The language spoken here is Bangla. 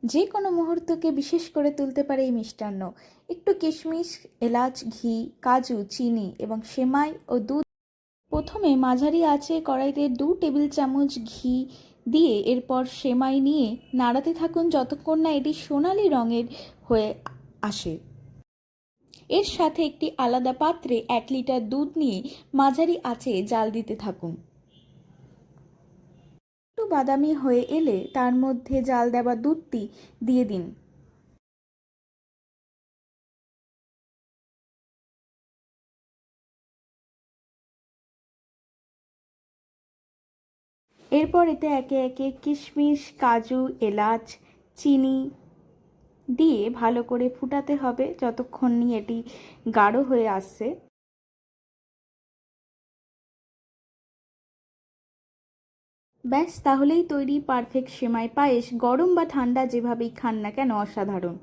যে কোনো মুহূর্তকে বিশেষ করে তুলতে পারে এই মিষ্টান্ন। একটু কিশমিশ, এলাচ, ঘি, কাজু, চিনি এবং সেমাই ও দুধ। প্রথমে মাঝারি আঁচে কড়াইতে 2 টেবিল চামচ ঘি দিয়ে এরপর সেমাই নিয়ে নাড়াতে থাকুন যতক্ষণ না এটি সোনালি রঙের হয়ে আসে। এর সাথে একটি আলাদা পাত্রে 1 লিটার দুধ নিয়ে মাঝারি আঁচে জাল দিতে থাকুন। একটু বাদামি হয়ে এলে তার মধ্যে জাল দেওয়া দুধটি দিয়ে দিন। এরপর এতে একে একে কিশমিশ, কাজু, এলাচ, চিনি দিয়ে ভালো করে ফুটাতে হবে যতক্ষণ না এটি গাঢ় হয়ে আসছে। ব্যাস, তাহলেই তৈরি পারফেক্ট সেমাই পায়েস। গরম বা ঠান্ডা যেভাবেই খান না কেন অসাধারণ।